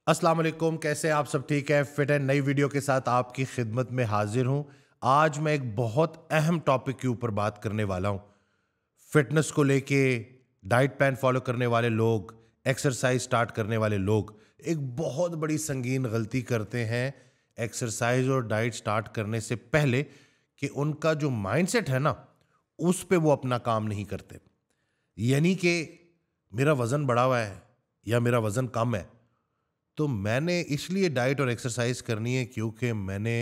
अस्सलाम वालेकुम, कैसे आप सब? ठीक है? फिट एंड नई वीडियो के साथ आपकी खिदमत में हाजिर हूं। आज मैं एक बहुत अहम टॉपिक के ऊपर बात करने वाला हूं। फिटनेस को लेके डाइट प्लान फॉलो करने वाले लोग, एक्सरसाइज स्टार्ट करने वाले लोग एक बहुत बड़ी संगीन गलती करते हैं एक्सरसाइज और डाइट स्टार्ट करने से पहले, कि उनका जो माइंडसेट है ना, उस पे वो अपना काम नहीं करते। यानी कि मेरा वजन बढ़ा हुआ है या मेरा वजन कम है, तो मैंने इसलिए डाइट और एक्सरसाइज करनी है क्योंकि मैंने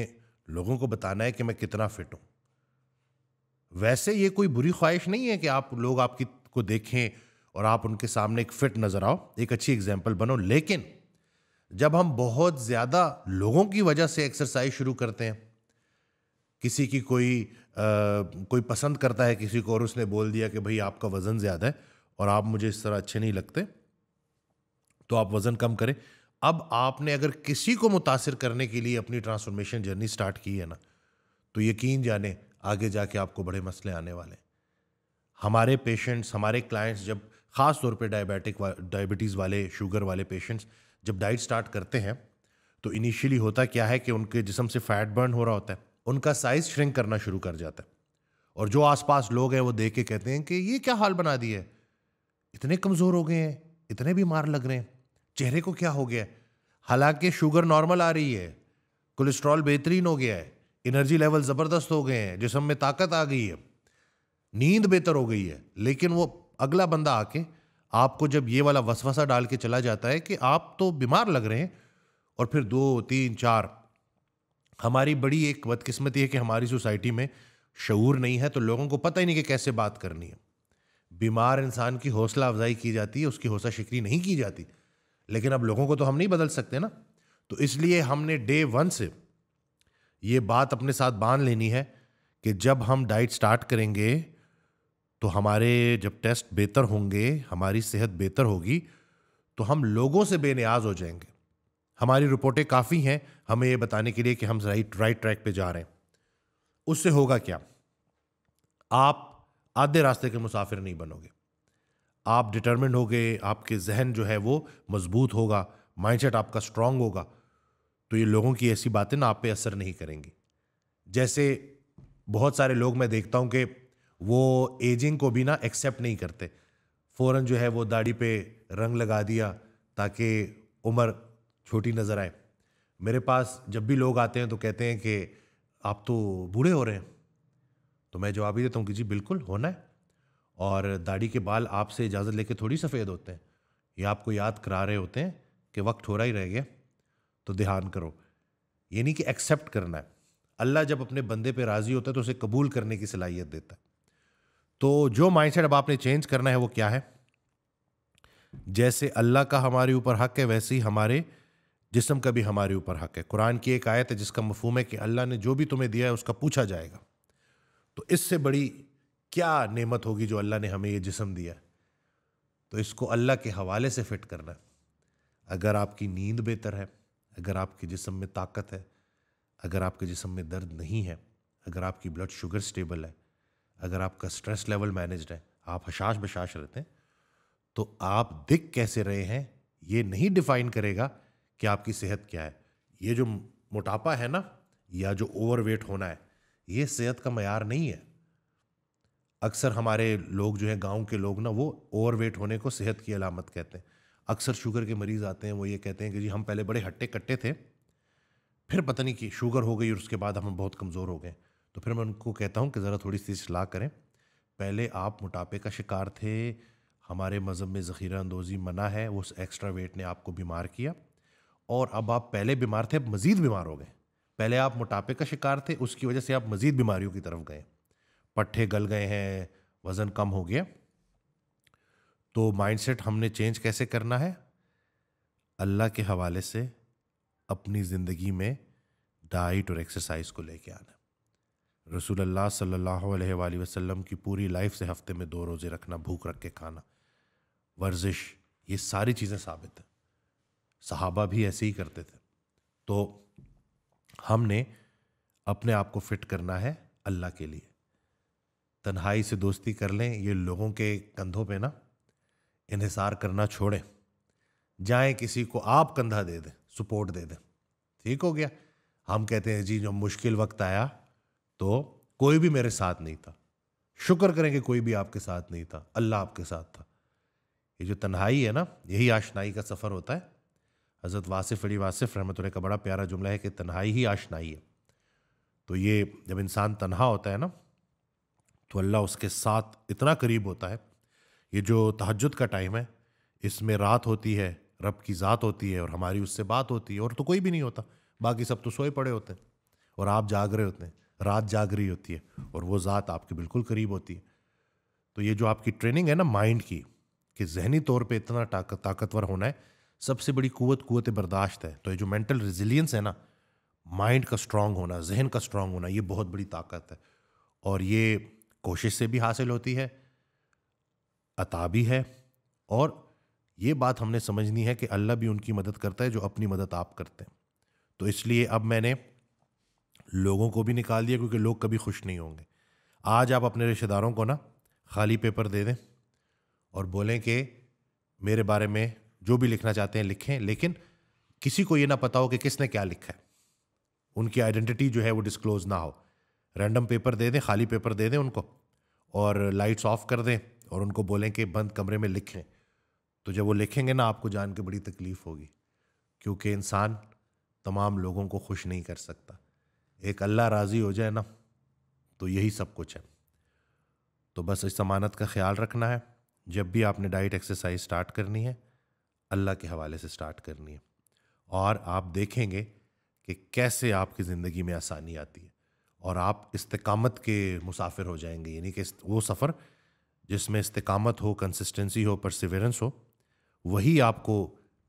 लोगों को बताना है कि मैं कितना फिट हूं। वैसे ये कोई बुरी ख्वाहिश नहीं है कि आप लोग आपकी को देखें और आप उनके सामने एक फिट नजर आओ, एक अच्छी एग्जाम्पल बनो। लेकिन जब हम बहुत ज्यादा लोगों की वजह से एक्सरसाइज शुरू करते हैं, किसी की कोई पसंद करता है किसी को और उसने बोल दिया कि भाई आपका वजन ज्यादा है और आप मुझे इस तरह अच्छे नहीं लगते, तो आप वजन कम करें। अब आपने अगर किसी को मुतासिर करने के लिए अपनी ट्रांसफॉर्मेशन जर्नी स्टार्ट की है ना, तो यकीन जाने आगे जाके आपको बड़े मसले आने वाले हैं। हमारे पेशेंट्स, हमारे क्लाइंट्स जब ख़ास तौर पे डायबिटीज़ वाले, शुगर वाले पेशेंट्स जब डाइट स्टार्ट करते हैं, तो इनिशियली होता क्या है कि उनके जिस्म से फैट बर्न हो रहा होता है, उनका साइज श्रिंक करना शुरू कर जाता है। और जो आसपास लोग हैं वो देख के कहते हैं कि ये क्या हाल बना दिया है, इतने कमज़ोर हो गए हैं, इतने बीमार लग रहे हैं, चेहरे को क्या हो गया है। हालांकि शुगर नॉर्मल आ रही है, कोलेस्ट्रॉल बेहतरीन हो गया है, एनर्जी लेवल ज़बरदस्त हो गए हैं, जिस्म में ताकत आ गई है, नींद बेहतर हो गई है। लेकिन वो अगला बंदा आके आपको जब ये वाला वसवसा डाल के चला जाता है कि आप तो बीमार लग रहे हैं, और फिर दो तीन चार, हमारी बड़ी एक बदकिस्मती है कि हमारी सोसाइटी में शऊर नहीं है, तो लोगों को पता ही नहीं कि कैसे बात करनी है। बीमार इंसान की हौसला अफजाई की जाती है, उसकी हौसला शिकरी नहीं की जाती। लेकिन अब लोगों को तो हम नहीं बदल सकते ना, तो इसलिए हमने डे वन से ये बात अपने साथ बांध लेनी है कि जब हम डाइट स्टार्ट करेंगे, तो हमारे जब टेस्ट बेहतर होंगे, हमारी सेहत बेहतर होगी, तो हम लोगों से बेनियाज हो जाएंगे। हमारी रिपोर्टें काफ़ी हैं हमें ये बताने के लिए कि हम राइट राइट ट्रैक पे जा रहे हैं। उससे होगा क्या? आप आधे रास्ते के मुसाफिर नहीं बनोगे। आप डिटर्मिन्ड होगे, आपके जहन जो है वो मजबूत होगा, माइंडसेट आपका स्ट्रांग होगा, तो ये लोगों की ऐसी बातें ना आप पे असर नहीं करेंगी। जैसे बहुत सारे लोग मैं देखता हूं कि वो एजिंग को भी ना एक्सेप्ट नहीं करते। फौरन जो है वो दाढ़ी पे रंग लगा दिया ताकि उम्र छोटी नजर आए। मेरे पास जब भी लोग आते हैं तो कहते हैं कि आप तो बूढ़े हो रहे हैं, तो मैं जवाब ही देता हूँ कि जी बिल्कुल होना है। और दाढ़ी के बाल आपसे इजाज़त लेके थोड़ी सफ़ेद होते हैं, ये आपको याद करा रहे होते हैं कि वक्त थोड़ा ही रह गया, तो ध्यान करो। ये नहीं कि एक्सेप्ट करना है। अल्लाह जब अपने बंदे पे राज़ी होता है तो उसे कबूल करने की सलाहियत देता है। तो जो माइंडसेट अब आपने चेंज करना है वो क्या है? जैसे अल्लाह का हमारे ऊपर हक है, वैसे ही हमारे जिस्म का भी हमारे ऊपर हक है। कुरान की एक आयत है जिसका मफहूम है कि अल्लाह ने जो भी तुम्हें दिया है उसका पूछा जाएगा। तो इससे बड़ी क्या नेमत होगी जो अल्लाह ने हमें ये जिस्म दिया है। तो इसको अल्लाह के हवाले से फिट करना है। अगर आपकी नींद बेहतर है, अगर आपके जिस्म में ताकत है, अगर आपके जिस्म में दर्द नहीं है, अगर आपकी ब्लड शुगर स्टेबल है, अगर आपका स्ट्रेस लेवल मैनेज्ड है, आप हशाश बशाश रहते हैं, तो आप दिख कैसे रहे हैं ये नहीं डिफाइन करेगा कि आपकी सेहत क्या है। ये जो मोटापा है ना, या जो ओवरवेट होना है, ये सेहत का मयार नहीं है। अक्सर हमारे लोग जो हैं, गांव के लोग ना, वो ओवरवेट होने को सेहत की अलामत कहते हैं। अक्सर शुगर के मरीज आते हैं, वो ये कहते हैं कि जी हम पहले बड़े हट्टे कट्टे थे, फिर पता नहीं कि शुगर हो गई और उसके बाद हम बहुत कमज़ोर हो गए। तो फिर मैं उनको कहता हूँ कि ज़रा थोड़ी सी सलाह करें। पहले आप मोटापे का शिकार थे, हमारे मज़हब में ज़ख़ीरा अंदोज़ी मना है, वो एक्स्ट्रा वेट ने आपको बीमार किया, और अब आप पहले बीमार थे, अब मज़ीद बीमार हो गए। पहले आप मोटापे का शिकार थे, उसकी वजह से आप मज़ीद बीमारियों की तरफ गए, पट्ठे गल गए हैं, वज़न कम हो गया। तो माइंडसेट हमने चेंज कैसे करना है? अल्लाह के हवाले से अपनी ज़िंदगी में डाइट और एक्सरसाइज को लेके आना। रसूल अल्लाह सल्लल्लाहु अलैहि वसल्लम की पूरी लाइफ से हफ्ते में 2 रोज़े रखना, भूख रख के खाना, वर्जिश, ये सारी चीज़ें साबित है। सहाबा भी ऐसे ही करते थे। तो हमने अपने आप को फिट करना है अल्लाह के लिए। तन्हाई से दोस्ती कर लें, ये लोगों के कंधों पे ना इन्हिसार करना छोड़ें। जाएं किसी को आप कंधा दे दें, सपोर्ट दे दें, ठीक हो गया। हम कहते हैं जी जब मुश्किल वक्त आया तो कोई भी मेरे साथ नहीं था, शुक्र करें कि कोई भी आपके साथ नहीं था, अल्लाह आपके साथ था। ये जो तन्हाई है ना, यही आशनाई का सफ़र होता है। हज़रत वासिफ़ अली वासिफ़ रहमतुल्लाह का बड़ा प्यारा जुमला है कि तन्हाई ही आशनाई है। तो ये जब इंसान तन्हा होता है ना, तो अल्लाह उसके साथ इतना करीब होता है। ये जो तहज्जुद का टाइम है, इसमें रात होती है, रब की ज़ात होती है और हमारी उससे बात होती है, और तो कोई भी नहीं होता, बाकी सब तो सोए पड़े होते हैं और आप जाग रहे होते हैं, रात जाग रही होती है और वो ज़ात आपके बिल्कुल करीब होती है। तो ये जो आपकी ट्रेनिंग है ना माइंड की, कि जहनी तौर पे इतना ताकतवर होना है, सबसे बड़ी कुवत बर्दाश्त है। तो ये जो मेंटल रिजिलियंस है ना, माइंड का स्ट्रांग होना, जहन का स्ट्रांग होना, ये बहुत बड़ी ताकत है और ये कोशिश से भी हासिल होती है, अता भी है। और ये बात हमने समझनी है कि अल्लाह भी उनकी मदद करता है जो अपनी मदद आप करते हैं। तो इसलिए अब मैंने लोगों को भी निकाल दिया, क्योंकि लोग कभी खुश नहीं होंगे। आज आप अपने रिश्तेदारों को ना खाली पेपर दे दें और बोलें कि मेरे बारे में जो भी लिखना चाहते हैं लिखें, लेकिन किसी को ये ना पता हो कि किसने क्या लिखा है, उनकी आइडेंटिटी जो है वो डिस्क्लोज ना हो। रैंडम पेपर दे दें, खाली पेपर दे दें उनको, और लाइट्स ऑफ कर दें और उनको बोलें कि बंद कमरे में लिखें। तो जब वो लिखेंगे ना, आपको जान के बड़ी तकलीफ होगी, क्योंकि इंसान तमाम लोगों को खुश नहीं कर सकता। एक अल्लाह राज़ी हो जाए ना, तो यही सब कुछ है। तो बस इस ज़मानत का ख्याल रखना है। जब भी आपने डाइट एक्सरसाइज स्टार्ट करनी है, अल्लाह के हवाले से स्टार्ट करनी है, और आप देखेंगे कि कैसे आपकी ज़िंदगी में आसानी आती है और आप इस्तिकामत के मुसाफिर हो जाएंगे। यानी कि वो सफ़र जिसमें इस्तिकामत हो, कंसिस्टेंसी हो, परसिवरेंस हो, वही आपको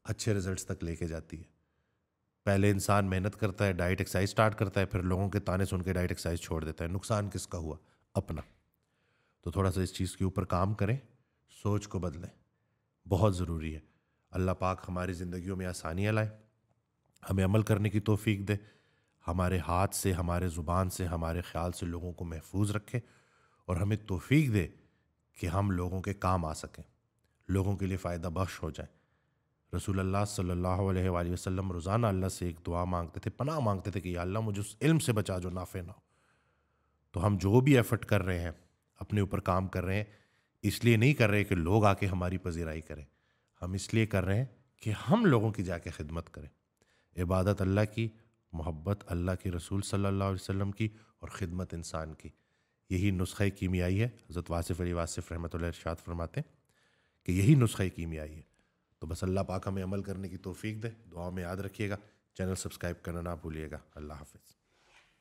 अच्छे रिजल्ट्स तक लेके जाती है। पहले इंसान मेहनत करता है, डाइट एक्सरसाइज स्टार्ट करता है, फिर लोगों के ताने सुन के डाइट एक्सरसाइज छोड़ देता है। नुकसान किसका हुआ? अपना। तो थोड़ा सा इस चीज़ के ऊपर काम करें, सोच को बदलें, बहुत ज़रूरी है। अल्लाह पाक हमारी ज़िंदगियों में आसानियाँ लाए, हमें अमल करने की तौफीक दे, हमारे हाथ से, हमारे ज़ुबान से, हमारे ख़्याल से लोगों को महफूज रखे, और हमें तौफीक दे कि हम लोगों के काम आ सकें, लोगों के लिए फ़ायदा बख्श हो जाए। रसूल अल्लाह सल्लल्लाहु अलैहि वसल्लम रोज़ाना अल्लाह से एक दुआ मांगते थे, पनाह मांगते थे कि या अल्लाह मुझे उस इल्म से बचा जो नाफे ना हो। तो हम जो भी एफर्ट कर रहे हैं, अपने ऊपर काम कर रहे हैं, इसलिए नहीं कर रहे कि लोग आके हमारी पजीराई करें, हम इसलिए कर रहे हैं कि हम लोगों की जाके खिदमत करें। इबादत अल्लाह की, मोहब्बत अल्लाह के रसूल सल्लल्लाहु अलैहि वसल्लम की, और ख़िदमत इंसान की, यही नुस्ख़ा कीमियाई है। हज़रत वासिफ़ अली वासिफ़ रहमतुल्लाह इरशाद फरमाते हैं कि यही नुस्ख़ा कीमियाई है। तो बस अल्लाह पाक हमें अमल करने की तौफीक दे। दुआ में याद रखिएगा, चैनल सब्सक्राइब करना ना भूलिएगा। अल्लाह हाफ़िज़।